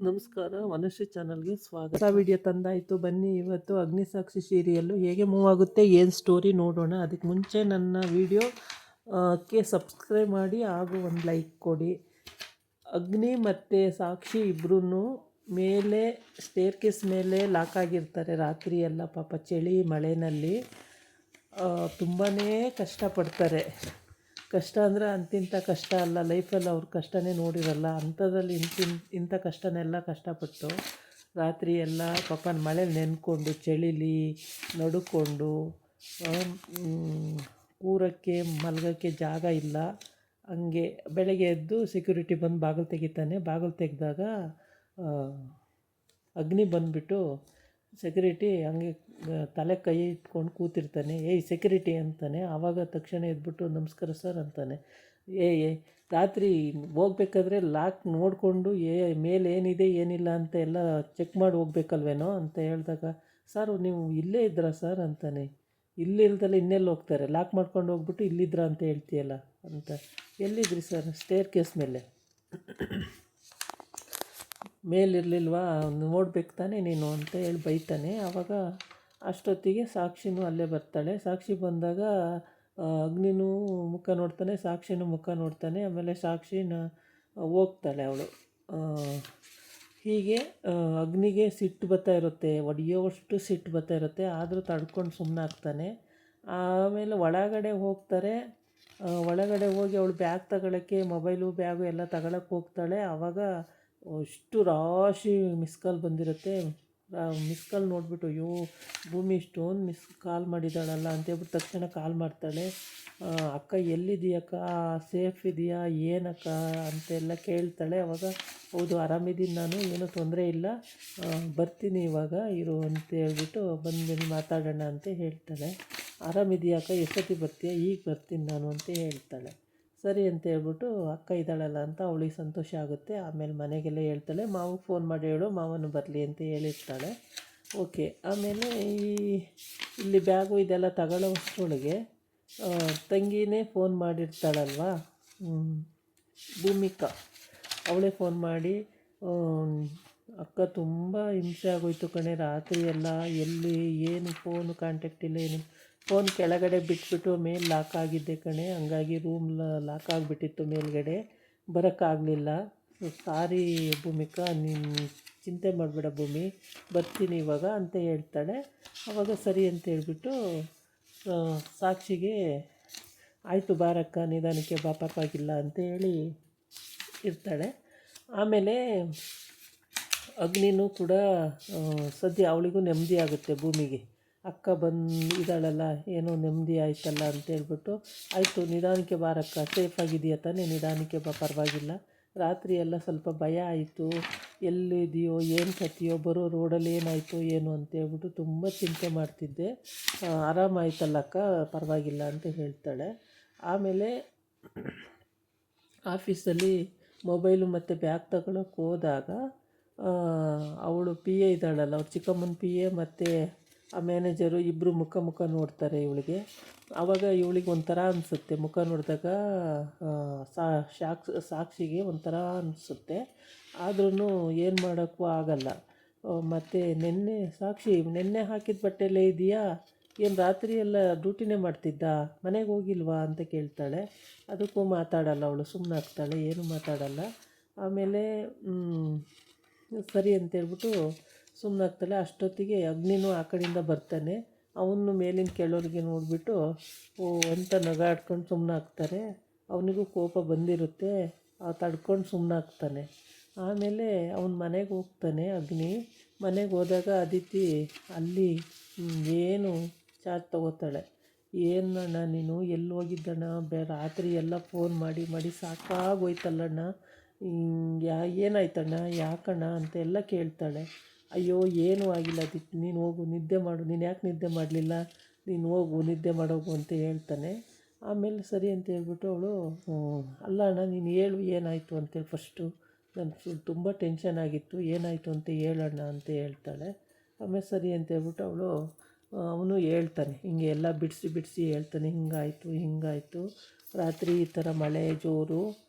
ನಮಸ್ಕಾರ, ವನಶ್ರೀ ಚಾನಲ್ಗೆ ಸ್ವಾಗತ. ಹೊಸ ವಿಡಿಯೋ ತಂದಾಯಿತು. ಬನ್ನಿ ಇವತ್ತು ಅಗ್ನಿಸಾಕ್ಷಿ ಸೀರಿಯಲ್ಲು ಹೇಗೆ ಮೂವ್ ಆಗುತ್ತೆ, ಏನು ಸ್ಟೋರಿ ನೋಡೋಣ. ಅದಕ್ಕೆ ಮುಂಚೆ ನನ್ನ ವಿಡಿಯೋಕ್ಕೆ ಸಬ್ಸ್ಕ್ರೈಬ್ ಮಾಡಿ ಹಾಗೂ ಒಂದು ಲೈಕ್ ಕೊಡಿ. ಅಗ್ನಿ ಮತ್ತು ಸಾಕ್ಷಿ ಇಬ್ಬರೂ ಮೇಲೆ ಸ್ಟೇರ್ಕೇಸ್ ಮೇಲೆ ಲಾಕ್ ಆಗಿರ್ತಾರೆ ರಾತ್ರಿ ಎಲ್ಲ. ಪಾಪ ಚಳಿ ಮಳೆಯಲ್ಲಿ ತುಂಬಾ ಕಷ್ಟಪಡ್ತಾರೆ. ಕಷ್ಟ ಅಂದರೆ ಅಂತಿಂಥ ಕಷ್ಟ ಅಲ್ಲ, ಲೈಫಲ್ಲಿ ಅವ್ರ ಕಷ್ಟನೇ ನೋಡಿರಲ್ಲ. ಅಂಥದ್ರಲ್ಲಿ ಇಂಥ ಕಷ್ಟನೆಲ್ಲ ಕಷ್ಟಪಟ್ಟು ರಾತ್ರಿ ಎಲ್ಲ ಪಾಪ ಮಳೇಲಿ ನೆನ್ಕೊಂಡು ಚಳಿಲಿ ನಡುಕೊಂಡು ಕೂರಕ್ಕೆ ಮಲಗೋಕ್ಕೆ ಜಾಗ ಇಲ್ಲ. ಹಂಗೆ ಬೆಳಗ್ಗೆ ಎದ್ದು ಸೆಕ್ಯೂರಿಟಿ ಬಂದು ಬಾಗಿಲು ತೆಗಿತಾನೆ. ಬಾಗಿಲು ತೆಗೆದಾಗ ಅಗ್ನಿ ಬಂದುಬಿಟ್ಟು ಸೆಕ್ಯೂರಿಟಿ ಹಂಗೆ ತಲೆ ಕೈ ಇಟ್ಕೊಂಡು ಕೂತಿರ್ತಾನೆ. ಏಯ್ ಸೆಕ್ಯೂರಿಟಿ ಅಂತಾನೆ. ಆವಾಗ ತಕ್ಷಣ ಎದ್ಬಿಟ್ಟು ನಮಸ್ಕಾರ ಸರ್ ಅಂತಾನೆ. ರಾತ್ರಿ ಹೋಗ್ಬೇಕಾದ್ರೆ ಲಾಕ್ ನೋಡಿಕೊಂಡು ಮೇಲೆ ಏನಿದೆ ಏನಿಲ್ಲ ಅಂತ ಎಲ್ಲ ಚೆಕ್ ಮಾಡಿ ಹೋಗ್ಬೇಕಲ್ವೇನೋ ಅಂತ ಹೇಳಿದಾಗ, ಸರ್ ನೀವು ಇಲ್ಲೇ ಇದ್ರಾ ಸರ್ ಅಂತಾನೆ. ಇಲ್ಲಿಲ್ದಲ್ಲ ಇನ್ನೆಲ್ಲಿ ಹೋಗ್ತಾರೆ, ಲಾಕ್ ಮಾಡ್ಕೊಂಡು ಹೋಗ್ಬಿಟ್ಟು ಇಲ್ಲಿದ್ರಾ ಅಂತ ಹೇಳ್ತೀಯಲ್ಲ ಅಂತ. ಎಲ್ಲಿದ್ರಿ ಸರ್? ಸ್ಟೇರ್ ಕೇಸ್ ಮೇಲಿರಲಿಲ್ವಾ, ನೋಡ್ಬೇಕು ತಾನೇ ನೀನು ಅಂತ ಹೇಳಿ ಬೈತಾನೆ. ಆವಾಗ ಅಷ್ಟೊತ್ತಿಗೆ ಸಾಕ್ಷಿನೂ ಅಲ್ಲೇ ಬರ್ತಾಳೆ. ಸಾಕ್ಷಿ ಬಂದಾಗ ಅಗ್ನಿನೂ ಮುಖ ನೋಡ್ತಾನೆ, ಸಾಕ್ಷಿನೂ ಮುಖ ನೋಡ್ತಾನೆ. ಆಮೇಲೆ ಸಾಕ್ಷಿನ ಹೋಗ್ತಾಳೆ ಅವಳು. ಹೀಗೆ ಅಗ್ನಿಗೆ ಸಿಟ್ಟು ಬರ್ತಾ ಇರುತ್ತೆ, ಹೊಡೆಯೋವಷ್ಟು ಸಿಟ್ಟು ಬರ್ತಾ ಇರುತ್ತೆ. ಆದರೂ ತಡ್ಕೊಂಡು ಸುಮ್ಮನಾಗ್ತಾನೆ. ಆಮೇಲೆ ಒಳಗಡೆ ಹೋಗ್ತಾರೆ. ಒಳಗಡೆ ಹೋಗಿ ಅವಳು ಬ್ಯಾಗ್ ತಗೊಳ್ಳೋಕ್ಕೆ, ಮೊಬೈಲು ಬ್ಯಾಗು ಎಲ್ಲ ತಗೊಳ್ಳೋಕ್ಕೆ ಹೋಗ್ತಾಳೆ. ಆವಾಗ ಅಷ್ಟು ರಾಶಿ ಮಿಸ್ ಕಾಲ್ ಬಂದಿರುತ್ತೆ. ಮಿಸ್ ಕಾಲ್ ನೋಡಿಬಿಟ್ಟು ಅಯ್ಯೋ ಭೂಮಿ ಇಷ್ಟೊಂದು ಮಿಸ್ ಕಾಲ್ ಮಾಡಿದ್ದಾಳಲ್ಲ ಅಂತೇಳ್ಬಿಟ್ಟು ತಕ್ಷಣ ಕಾಲ್ ಮಾಡ್ತಾಳೆ. ಅಕ್ಕ ಎಲ್ಲಿದೆಯಕ್ಕ, ಸೇಫ್ ಇದೆಯಾ ಏನಕ್ಕ ಅಂತೆಲ್ಲ ಕೇಳ್ತಾಳೆ. ಅವಾಗ ಹೌದು ಆರಾಮಿದ್ದೀನಿ ನಾನು, ಏನೂ ತೊಂದರೆ ಇಲ್ಲ, ಬರ್ತೀನಿ ಇವಾಗ ಇರು ಅಂತ ಹೇಳ್ಬಿಟ್ಟು ಬಂದು ಮಾತಾಡೋಣ ಅಂತ ಹೇಳ್ತಾಳೆ. ಆರಾಮಿದೆಯಕ್ಕ, ಎಷ್ಟೊತ್ತಿಗೆ ಬರ್ತೀಯ? ಈಗ ಬರ್ತೀನಿ ನಾನು ಅಂತ ಹೇಳ್ತಾಳೆ. ಸರಿ ಅಂತ ಹೇಳ್ಬಿಟ್ಟು ಅಕ್ಕ ಇದ್ದಾಳಲ್ಲ ಅಂತ ಅವಳಿಗೆ ಸಂತೋಷ ಆಗುತ್ತೆ. ಆಮೇಲೆ ಮನೆಗೆಲ್ಲ ಹೇಳ್ತಾಳೆ, ಮಾವಿಗೆ ಫೋನ್ ಮಾಡಿ ಹೇಳು ಮಾವನು ಬರಲಿ ಅಂತ ಹೇಳಿರ್ತಾಳೆ. ಓಕೆ. ಆಮೇಲೆ ಇಲ್ಲಿ ಬ್ಯಾಗು ಇದೆಲ್ಲ ತಗೊಳ್ಳೋಷ್ಟರೊಳಗೆ ತಂಗಿನೇ ಫೋನ್ ಮಾಡಿರ್ತಾಳಲ್ವ, ಭೂಮಿಕಾ. ಅವಳೇ ಫೋನ್ ಮಾಡಿ, ಅಕ್ಕ ತುಂಬ ಹಿಂಸೆ ಆಗೋಯ್ತು ಕಣೆ ರಾತ್ರಿ ಎಲ್ಲ, ಎಲ್ಲಿ ಏನು ಫೋನು ಕಾಂಟ್ಯಾಕ್ಟ್ ಇಲ್ಲ, ಏನು ಫೋನ್ ಕೆಳಗಡೆ ಬಿಟ್ಬಿಟ್ಟು ಮೇಲೆ ಲಾಕ್ ಆಗಿದ್ದೆ ಕಣೆ, ಹಂಗಾಗಿ ರೂಮ್ ಲಾಕ್ ಆಗಿಬಿಟ್ಟಿತ್ತು ಮೇಲ್ಗಡೆ, ಬರೋಕ್ಕಾಗಲಿಲ್ಲ. ಸಾರಿ ಭೂಮಿಕಾ, ನೀನು ಚಿಂತೆ ಮಾಡಬೇಡ ಭೂಮಿ, ಬರ್ತೀನಿ ಇವಾಗ ಅಂತ ಹೇಳ್ತಾಳೆ. ಆವಾಗ ಸರಿ ಅಂತ ಹೇಳ್ಬಿಟ್ಟು ಸಾಕ್ಷಿಗೆ ಆಯಿತು ಬಾರಕ್ಕ ನಿಧಾನಕ್ಕೆ ಬಾ ಪರವಾಗಿಲ್ಲ ಅಂತ ಹೇಳಿ ಇರ್ತಾಳೆ. ಆಮೇಲೆ ಅಗ್ನಿನೂ ಕೂಡ ಸದ್ಯ ಅವಳಿಗೂ ನೆಮ್ಮದಿ ಆಗುತ್ತೆ. ಭೂಮಿಗೆ ಅಕ್ಕ ಇದ್ದಾಳಲ್ಲ, ಏನೋ ನೆಮ್ಮದಿ ಆಯ್ತಲ್ಲ ಅಂತೇಳ್ಬಿಟ್ಟು, ಆಯಿತು ನಿಧಾನಕ್ಕೆ ಬಾರಕ್ಕ, ಸೇಫಾಗಿದೆಯಾ ತಾನೇ, ನಿಧಾನಕ್ಕೆ ಬಾ ಪರವಾಗಿಲ್ಲ. ರಾತ್ರಿ ಎಲ್ಲ ಸ್ವಲ್ಪ ಭಯ ಆಯಿತು, ಎಲ್ಲಿದೆಯೋ ಏನು ಕಥೆಯೋ, ಬರೋ ರೋಡಲ್ಲಿ ಏನಾಯಿತು ಏನು ಅಂತೇಳ್ಬಿಟ್ಟು ತುಂಬ ಚಿಂತೆ ಮಾಡ್ತಿದ್ದೆ, ಆರಾಮಾಯ್ತಲ್ಲ ಅಕ್ಕ ಪರವಾಗಿಲ್ಲ ಅಂತ ಹೇಳ್ತಾಳೆ. ಆಮೇಲೆ ಆಫೀಸಲ್ಲಿ ಮೊಬೈಲು ಮತ್ತು ಬ್ಯಾಗ್ ತಗೊಳ್ಳೋಕೆ ಹೋದಾಗ ಅವಳು ಪಿ ಎ ಇದ್ದಾಳಲ್ಲ, ಅವ್ರ ಚಿಕ್ಕಮ್ಮನ ಪಿ ಎ ಮತ್ತು ಆ ಮ್ಯಾನೇಜರು ಇಬ್ಬರು ಮುಖ ನೋಡ್ತಾರೆ ಇವಳಿಗೆ. ಆವಾಗ ಇವಳಿಗೆ ಒಂಥರ ಅನಿಸುತ್ತೆ, ಮುಖ ನೋಡಿದಾಗ ಸಾಕ್ಷಿಗೆ ಒಂಥರ ಅನಿಸುತ್ತೆ. ಆದ್ರೂ ಏನು ಮಾಡೋಕ್ಕೂ ಆಗಲ್ಲ. ಮತ್ತು ಸಾಕ್ಷಿ ನೆನ್ನೆ ಹಾಕಿದ ಬಟ್ಟೆಯಲ್ಲೇ ಇದೆಯಾ, ಏನು ರಾತ್ರಿ ಎಲ್ಲ ಡ್ಯೂಟಿನೇ ಮಾಡ್ತಿದ್ದ, ಮನೆಗೆ ಹೋಗಿಲ್ವಾ ಅಂತ ಕೇಳ್ತಾಳೆ. ಅದಕ್ಕೂ ಮಾತಾಡಲ್ಲ ಅವಳು, ಸುಮ್ಮನಾಗ್ತಾಳೆ, ಏನೂ ಮಾತಾಡಲ್ಲ. ಆಮೇಲೆ ಸರಿ ಅಂತೇಳ್ಬಿಟ್ಟು ಸುಮ್ಮನಾಗ್ತಾಳೆ. ಅಷ್ಟೊತ್ತಿಗೆ ಅಗ್ನಿನೂ ಆ ಕಡೆಯಿಂದ ಬರ್ತಾನೆ. ಅವನು ಮೇಲಿನ ಕೆಳೋರಿಗೆ ನೋಡಿಬಿಟ್ಟು ಅಂತ ನಗಾಡ್ಕೊಂಡು ಸುಮ್ಮನಾಗ್ತಾರೆ. ಅವನಿಗೂ ಕೋಪ ಬಂದಿರುತ್ತೆ, ತಡ್ಕೊಂಡು ಸುಮ್ಮನಾಗ್ತಾನೆ. ಆಮೇಲೆ ಅವನ ಮನೆಗೆ ಹೋಗ್ತಾನೆ ಅಗ್ನಿ. ಮನೆಗೆ ಹೋದಾಗ ಅದಿತಿ ಅಲ್ಲಿ ಏನು ಚಾರ್ಜ್ ತೊಗೋತಾಳೆ. ಏನಣ್ಣ ನೀನು ಎಲ್ಲಿ ಹೋಗಿದ್ದಣ್ಣ, ರಾತ್ರಿ ಎಲ್ಲ ಫೋನ್ ಮಾಡಿ ಸಾಕಾಗೋಯ್ತಲ್ಲಣ್ಣ, ಏನಾಯ್ತಣ್ಣ ಯಾಕಣ್ಣ ಅಂತೆಲ್ಲ ಕೇಳ್ತಾಳೆ. ಅಯ್ಯೋ ಏನೂ ಆಗಿಲ್ಲ ಅದಿತಿ, ನೀನು ಹೋಗು ನಿದ್ದೆ ಮಾಡು, ನೀನು ಯಾಕೆ ನಿದ್ದೆ ಮಾಡಲಿಲ್ಲ, ನೀನು ಹೋಗು ನಿದ್ದೆ ಮಾಡೋಗು ಅಂತ ಹೇಳ್ತಾನೆ. ಆಮೇಲೆ ಸರಿ ಅಂತ ಹೇಳ್ಬಿಟ್ಟು ಅವಳು, ಅಲ್ಲ ಅಣ್ಣ ನೀನು ಹೇಳು ಏನಾಯಿತು ಅಂತೇಳಿ ಫಸ್ಟು, ನನಗೆ ತುಂಬ ಟೆನ್ಷನ್ ಆಗಿತ್ತು, ಏನಾಯಿತು ಅಂತ ಹೇಳೋಣ ಅಂತ ಹೇಳ್ತಾಳೆ. ಆಮೇಲೆ ಸರಿ ಅಂತ ಹೇಳ್ಬಿಟ್ಟು ಅವನು ಹೇಳ್ತಾನೆ, ಹಿಂಗೆ ಎಲ್ಲ ಬಿಡಿಸಿ ಹೇಳ್ತಾನೆ, ಹಿಂಗಾಯಿತು ರಾತ್ರಿ ಈ ಥರ ಮಳೆ ಜೋರು,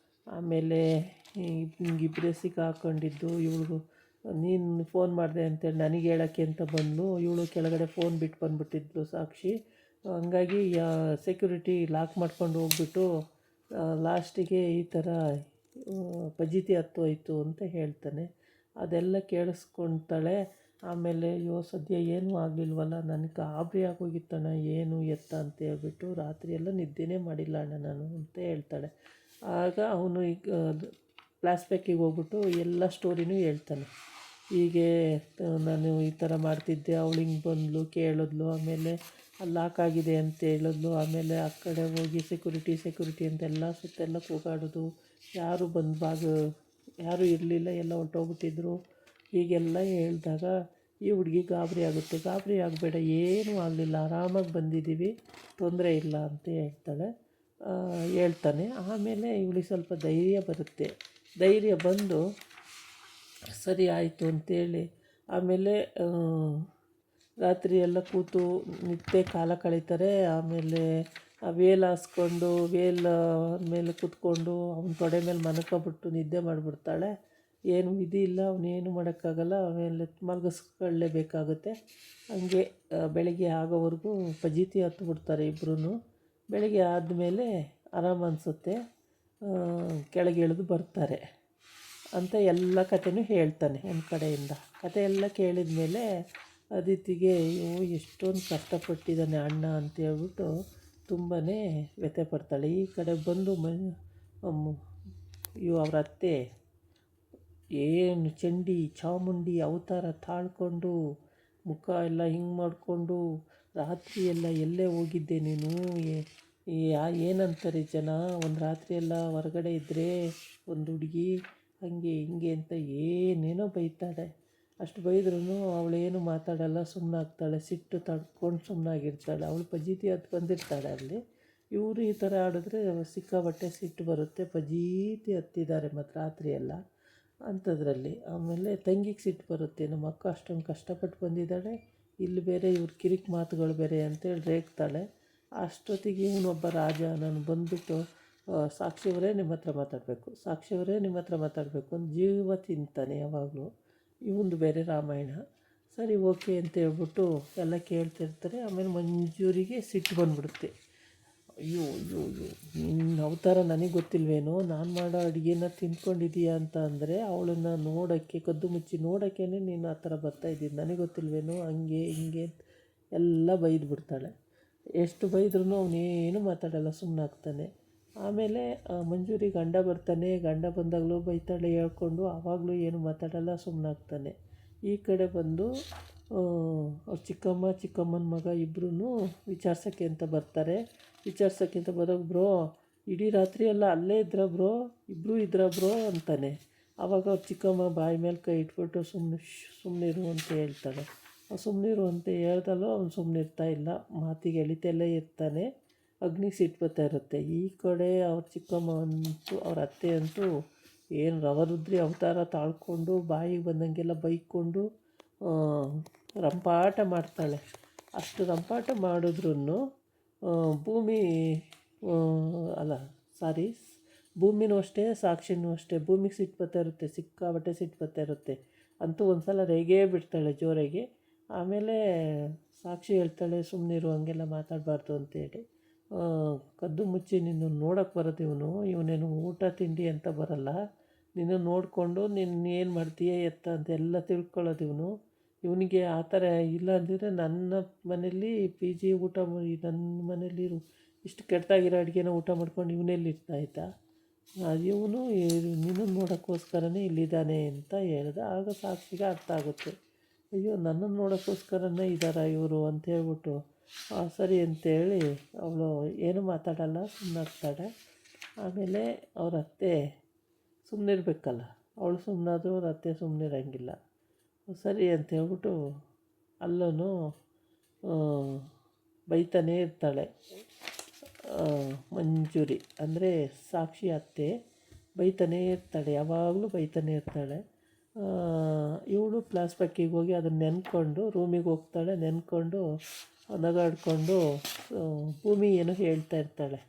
ಆಮೇಲೆ ಹಿಂಗಿಬ್ಬರೇ ಸಿಕ್ಕಾಕೊಂಡಿದ್ದು, ಇವಳಿಗೂ ನೀನು ಫೋನ್ ಮಾಡಿದೆ ಅಂತೇಳಿ ನನಗೆ ಹೇಳೋಕ್ಕೆ ಅಂತ ಬಂದು ಇವಳು ಕೆಳಗಡೆ ಫೋನ್ ಬಿಟ್ಟು ಬಂದುಬಿಟ್ಟಿದ್ಲು ಸಾಕ್ಷಿ. ಹಂಗಾಗಿ ಸೆಕ್ಯೂರಿಟಿ ಲಾಕ್ ಮಾಡ್ಕೊಂಡು ಹೋಗ್ಬಿಟ್ಟು ಲಾಸ್ಟಿಗೆ ಈ ಥರ ಫಜೀತಿ ಹತ್ತೋಯ್ತು ಅಂತ ಹೇಳ್ತಾನೆ. ಅದೆಲ್ಲ ಕೇಳಿಸ್ಕೊಳ್ತಾಳೆ. ಆಮೇಲೆ ಅಯ್ಯೋ ಸದ್ಯ ಏನೂ ಆಗಲಿಲ್ವಲ್ಲ, ನನಗೆ ಗಾಬರಿ ಆಗೋಗಿತ್ತಣ್ಣ ಏನು ಎತ್ತ ಅಂತ ಹೇಳ್ಬಿಟ್ಟು ರಾತ್ರಿ ಎಲ್ಲ ನಿದ್ದೆನೇ ಮಾಡಿಲ್ಲ ಅಣ್ಣ ನಾನು ಅಂತ ಹೇಳ್ತಾಳೆ. ಆಗ ಅವನು ಈಗ ಫ್ಲ್ಯಾಶ್ಬ್ಯಾಕಿಗೆ ಹೋಗ್ಬಿಟ್ಟು ಎಲ್ಲ ಸ್ಟೋರಿನೂ ಹೇಳ್ತಾನೆ. ಹೀಗೆ ನಾನು ಈ ಥರ ಮಾಡ್ತಿದ್ದೆ, ಅವಳು ಹಿಂಗೆ ಬಂದಳು ಕೇಳಿದ್ಲು, ಆಮೇಲೆ ಅಲ್ಲಿ ಲಾಕ್ ಆಗಿದೆ ಅಂತ ಹೇಳಿದ್ಲು, ಆಮೇಲೆ ಆ ಕಡೆ ಹೋಗಿ ಸೆಕ್ಯೂರಿಟಿ ಅಂತೆಲ್ಲ ಸುತ್ತೆಲ್ಲ ಕೂಗಾಡೋದು, ಯಾರು ಯಾರೂ ಇರಲಿಲ್ಲ, ಎಲ್ಲ ಹೊರ್ಟೋಗ್ಬಿಟ್ಟಿದ್ರು. ಹೀಗೆಲ್ಲ ಹೇಳಿದಾಗ ಈ ಹುಡುಗಿ ಗಾಬರಿ ಆಗುತ್ತೆ. ಗಾಬರಿ ಆಗಬೇಡ, ಏನೂ ಆಗಲಿಲ್ಲ, ಆರಾಮಾಗಿ ಬಂದಿದ್ದೀವಿ, ತೊಂದರೆ ಇಲ್ಲ ಅಂತ ಹೇಳ್ತಾನೆ. ಆಮೇಲೆ ಇವಳಿಗೆ ಸ್ವಲ್ಪ ಧೈರ್ಯ ಬರುತ್ತೆ. ಧೈರ್ಯ ಬಂದು ಸರಿ ಆಯಿತು ಅಂತೇಳಿ ಆಮೇಲೆ ರಾತ್ರಿ ಎಲ್ಲ ಕೂತು ನಿದ್ದೆ ಕಾಲ ಕಳೀತಾರೆ. ಆಮೇಲೆ ಆ ವೇಲ್ ಹಾಸ್ಕೊಂಡು ಮೇಲೆ ಕೂತ್ಕೊಂಡು ಅವನ ತೊಡೆ ಮೇಲೆ ಮಲ್ಕೊಬಿಟ್ಟು ನಿದ್ದೆ ಮಾಡಿಬಿಡ್ತಾಳೆ. ಏನು ವಿಧಿ ಇಲ್ಲ, ಅವನೇನು ಮಾಡೋಕ್ಕಾಗಲ್ಲ. ಆಮೇಲೆ ಮಲಗಿಸ್ಕೊಳ್ಳೇಬೇಕಾಗುತ್ತೆ. ಹಂಗೆ ಬೆಳಗ್ಗೆ ಆಗೋವರೆಗೂ ಫಜೀತಿ ಹತ್ಬಿಡ್ತಾರೆ ಇಬ್ಬರೂ. ಬೆಳಗ್ಗೆ ಆದಮೇಲೆ ಆರಾಮ ಅನಿಸುತ್ತೆ, ಕೆಳಗೆ ಇಳಿದು ಬರ್ತಾರೆ ಅಂತ ಎಲ್ಲ ಕಥೆನೂ ಹೇಳ್ತಾನೆ ಒಂದು ಕಡೆಯಿಂದ. ಕತೆ ಎಲ್ಲ ಕೇಳಿದ ಮೇಲೆ ಅದಿತಿಗೆ ಅಯ್ಯೋ ಎಷ್ಟೊಂದು ಕಷ್ಟಪಟ್ಟಿದ್ದಾನೆ ಅಣ್ಣ ಅಂತ ಹೇಳ್ಬಿಟ್ಟು ತುಂಬಾ ವ್ಯಥೆ ಪಡ್ತಾಳೆ. ಈ ಕಡೆ ಬಂದು ಅವ್ರ ಅತ್ತೆ ಏನು ಚಂಡಿ ಚಾಮುಂಡಿ ಅವತಾರ ತಾಳ್ಕೊಂಡು ಮುಖ ಎಲ್ಲ ಹಿಂಗೆ ಮಾಡಿಕೊಂಡು ರಾತ್ರಿ ಎಲ್ಲ ಎಲ್ಲೇ ಹೋಗಿದ್ದೆ ನೀನು, ಏನಂತಾರೆ ಜನ ಒಂದು ರಾತ್ರಿ ಎಲ್ಲ ಹೊರಗಡೆ ಇದ್ದರೆ ಒಂದು ಹುಡುಗಿ ಹಂಗೆ ಹಿಂಗೆ ಅಂತ ಏನೇನೋ ಬೈತಾಳೆ. ಅಷ್ಟು ಬೈದ್ರೂ ಅವಳೇನು ಮಾತಾಡಲ್ಲ, ಸುಮ್ಮನಾಗ್ತಾಳೆ. ಸಿಟ್ಟು ತಡ್ಕೊಂಡು ಸುಮ್ಮನಾಗಿರ್ತಾಳೆ. ಅವಳು ಫಜೀತಿ ಹತ್ತು ಬಂದಿರ್ತಾಳೆ ಅಲ್ಲಿ. ಇವರು ಈ ಥರ ಆಡಿದ್ರೆ ಸಿಕ್ಕಾಬಟ್ಟೆ ಸಿಟ್ಟು ಬರುತ್ತೆ. ಫಜೀತಿ ಹತ್ತಿದ್ದಾರೆ ಮತ್ತು ರಾತ್ರಿ ಎಲ್ಲ ಅಂಥದ್ರಲ್ಲಿ. ಆಮೇಲೆ ತಂಗಿಗೆ ಸಿಟ್ಟು ಬರುತ್ತೆ, ನಮ್ಮ ಅಕ್ಕ ಅಷ್ಟೊಂದು ಕಷ್ಟಪಟ್ಟು ಬಂದಿದ್ದಾಳೆ, ಇಲ್ಲಿ ಬೇರೆ ಇವ್ರ ಕಿರಿಕ್ ಮಾತುಗಳು ಬೇರೆ ಅಂತೇಳಿ ರೇಗ್ತಾಳೆ. ಅಷ್ಟೊತ್ತಿಗೆ ಇವನೊಬ್ಬ ರಾಜ ನಾನು ಬಂದುಬಿಟ್ಟು ಸಾಕ್ಷಿಯವರೇ ನಿಮ್ಮ ಹತ್ರ ಮಾತಾಡಬೇಕು ಅಂತ ಜೀವ ತಿಂತಾನೆ ಯಾವಾಗಲೂ. ಇವಂದು ಬೇರೆ ರಾಮಾಯಣ. ಸರಿ ಓಕೆ ಅಂತ ಹೇಳ್ಬಿಟ್ಟು ಎಲ್ಲ ಕೇಳ್ತಿರ್ತಾರೆ. ಆಮೇಲೆ ಮಂಜೂರಿಗೆ ಸಿಟ್ಟು ಬಂದುಬಿಡುತ್ತೆ. ಅಯ್ಯೋ ನಿನ್ನ ಅವತಾರ ನನಗೆ ಗೊತ್ತಿಲ್ವೇನೋ, ನಾನು ಮಾಡೋ ಅಡುಗೆನ ತಿಂದ್ಕೊಂಡಿದ್ದೀಯಾ ಅಂತ ಅಂದರೆ ಅವಳನ್ನು ನೋಡೋಕ್ಕೆ ಕದ್ದು ಮುಚ್ಚಿ ನೋಡೋಕ್ಕೇ ನೀನು ಆ ಥರ ಬರ್ತಾಯಿದ್ದೀನಿ, ನನಗೆ ಗೊತ್ತಿಲ್ವೇನೋ, ಹಂಗೆ ಹಿಂಗೆ ಎಲ್ಲ ಬೈದ್ಬಿಡ್ತಾಳೆ. ಎಷ್ಟು ಬೈದ್ರೂ ಅವನೇನು ಮಾತಾಡಲ್ಲ, ಸುಮ್ಮನಾಗ್ತಾನೆ. ಆಮೇಲೆ ಮಂಜೂರಿ ಗಂಡ ಬರ್ತಾನೆ. ಗಂಡ ಬಂದಾಗಲೂ ಬೈತಾಳೆ ಹೇಳ್ಕೊಂಡು, ಆವಾಗಲೂ ಏನು ಮಾತಾಡಲ್ಲ, ಸುಮ್ಮನಾಗ್ತಾನೆ. ಈ ಕಡೆ ಬಂದು ಅವ್ರ ಚಿಕ್ಕಮ್ಮನ ಮಗ ಇಬ್ಬರೂ ವಿಚಾರ್ಸೋಕ್ಕೆ ಅಂತ ಬರ್ತಾರೆ. ಬರೋದು ಬ್ರೋ ಇಡೀ ರಾತ್ರಿ ಎಲ್ಲ ಅಲ್ಲೇ ಇದ್ರಾ ಬ್ರೋ, ಇಬ್ಬರೂ ಇದ್ರಾ ಬ್ರೋ ಅಂತಾನೆ. ಆವಾಗ ಅವ್ರ ಚಿಕ್ಕಮ್ಮ ಬಾಯಿ ಮೇಲೆ ಕೈ ಇಟ್ಬಿಟ್ಟು ಸುಮ್ಮನಿರು ಅಂತ ಹೇಳ್ತಾಳೆ. ಸುಮ್ಮನಿರು ಅಂತ ಹೇಳ್ದಲ್ಲೋ ಅವ್ನು ಸುಮ್ಮನಿರ್ತಾ ಇಲ್ಲ, ಮಾತಿಗೆ ಎಳಿತಲ್ಲೇ ಇರ್ತಾನೆ. ಅಗ್ನಿಗೆ ಸಿಟ್ಟು ಬರ್ತಾ ಇರುತ್ತೆ. ಈ ಕಡೆ ಅವ್ರ ಚಿಕ್ಕಮ್ಮ ಅಂತೂ ಅವ್ರ ಅತ್ತೆ ಅಂತೂ ಏನು ರವರುದ್ರಿ ಅವತಾರ ತಾಳ್ಕೊಂಡು ಬಾಯಿಗೆ ಬಂದಂಗೆಲ್ಲ ಬೈಕೊಂಡು ರಂಪಾಟ ಮಾಡ್ತಾಳೆ. ಅಷ್ಟು ರಂಪಾಟ ಮಾಡಿದ್ರೂ ಭೂಮಿ ಭೂಮಿನೂ ಅಷ್ಟೇ, ಸಾಕ್ಷಿನೂ ಅಷ್ಟೇ. ಭೂಮಿಗೆ ಸಿಟ್ಟು ಬರ್ತಾ ಇರುತ್ತೆ, ಸಿಕ್ಕಾಬಟ್ಟೆ ಸಿಟ್ಟು ಬರ್ತಾ ಇರುತ್ತೆ. ಅಂತೂ ಒಂದು ಸಲ ರೇಗೇ ಬಿಡ್ತಾಳೆ ಜೋರಾಗಿ. ಆಮೇಲೆ ಸಾಕ್ಷಿ ಹೇಳ್ತಾಳೆ ಸುಮ್ಮನಿರು, ಹಂಗೆಲ್ಲ ಮಾತಾಡಬಾರ್ದು ಅಂತೇಳಿ. ಕದ್ದು ಮುಚ್ಚಿ ನಿನ್ನ ನೋಡೋಕ್ಕೆ ಬರೋದು ಇವನೇನು ಊಟ ತಿಂಡಿ ಅಂತ ಬರಲ್ಲ, ನಿನ್ನ ನೋಡಿಕೊಂಡು ನಿನ್ನ ಏನು ಮಾಡ್ತೀಯ ಎತ್ತ ಅಂತೆಲ್ಲ ತಿಳ್ಕೊಳ್ಳೋದು ಇವನಿಗೆ ಆ ಥರ. ಇಲ್ಲ ಅಂದಿದ್ರೆ ನನ್ನ ಮನೇಲಿ PG ಊಟ ಮಾಡಿ ನನ್ನ ಮನೇಲಿ ಇಷ್ಟು ಕೆಟ್ಟದಾಗಿರೋ ಅಡುಗೆನ ಊಟ ಮಾಡ್ಕೊಂಡು ಇವನೆಲ್ಲಿರ್ತಾಯಿದ್ದ, ಇವನು ನಿನ್ನನ್ನು ನೋಡೋಕ್ಕೋಸ್ಕರನೇ ಇಲ್ಲಿದ್ದಾನೆ ಅಂತ ಹೇಳ್ದೆ. ಆಗ ಸಾಕ್ಷಿಗೆ ಅರ್ಥ ಆಗುತ್ತೆ, ಅಯ್ಯೋ ನನ್ನನ್ನು ನೋಡೋಕ್ಕೋಸ್ಕರನೇ ಇದ್ದಾರಾ ಇವರು ಅಂತ ಹೇಳ್ಬಿಟ್ಟು ಸರಿ ಅಂತೇಳಿ ಅವಳು ಏನು ಮಾತಾಡಲ್ಲ, ಸುಮ್ಮನಾಗ್ತಾಳೆ. ಆಮೇಲೆ ಅವ್ರ ಅತ್ತೆ ಸುಮ್ಮನಿರ್ಬೇಕಲ್ಲ, ಅವಳು ಸುಮ್ಮನಾದರೂ ಅವ್ರ ಅತ್ತೆ ಸುಮ್ಮನಿರಂಗಿಲ್ಲ. ಸರಿ ಅಂತ ಹೇಳ್ಬಿಟ್ಟು ಅಲ್ಲೂ ಬೈತಾನೇ ಇರ್ತಾಳೆ. ಮಂಜೂರಿ ಅಂದರೆ ಸಾಕ್ಷಿ ಅತ್ತೆ ಬೈತಾನೇ ಇರ್ತಾಳೆ, ಯಾವಾಗಲೂ ಬೈತಾನೇ ಇರ್ತಾಳೆ. ಇವಳು ಫ್ಲ್ಯಾಶ್ಬ್ಯಾಕಿಗೆ ಹೋಗಿ ಅದನ್ನು ನೆನ್ಕೊಂಡು ರೂಮಿಗೆ ಹೋಗ್ತಾಳೆ. ನೆನ್ಕೊಂಡು ನಗಾಡಿಕೊಂಡು ಭೂಮಿ ಏನೋ ಹೇಳ್ತಾ ಇರ್ತಾಳೆ.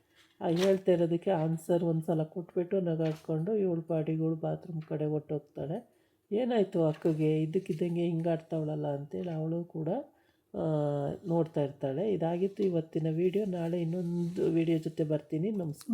ಆ ಹೇಳ್ತಾ ಇರೋದಕ್ಕೆ ಆನ್ಸರ್ ಒಂದು ಸಲ ಕೊಟ್ಬಿಟ್ಟು ನಗಾಡಿಕೊಂಡು ಇವಳು ಪಾಡಿಗಳು ಬಾತ್ರೂಮ್ ಕಡೆ ಹೊರ್ಟೋಗ್ತಾಳೆ. ಏನಾಯಿತು ಅಕ್ಕಗೆ ಇದ್ದಕ್ಕಿದ್ದಂಗೆ ಹಿಂಗಾಡ್ತಾವಳಲ್ಲ ಅಂತೇಳಿ ಅವಳು ಕೂಡ ನೋಡ್ತಾ ಇರ್ತಾಳೆ. ಇದಾಗಿತ್ತು ಇವತ್ತಿನ ವೀಡಿಯೋ. ನಾಳೆ ಇನ್ನೊಂದು ವೀಡಿಯೋ ಜೊತೆ ಬರ್ತೀನಿ. ನಮಸ್ಕಾರ.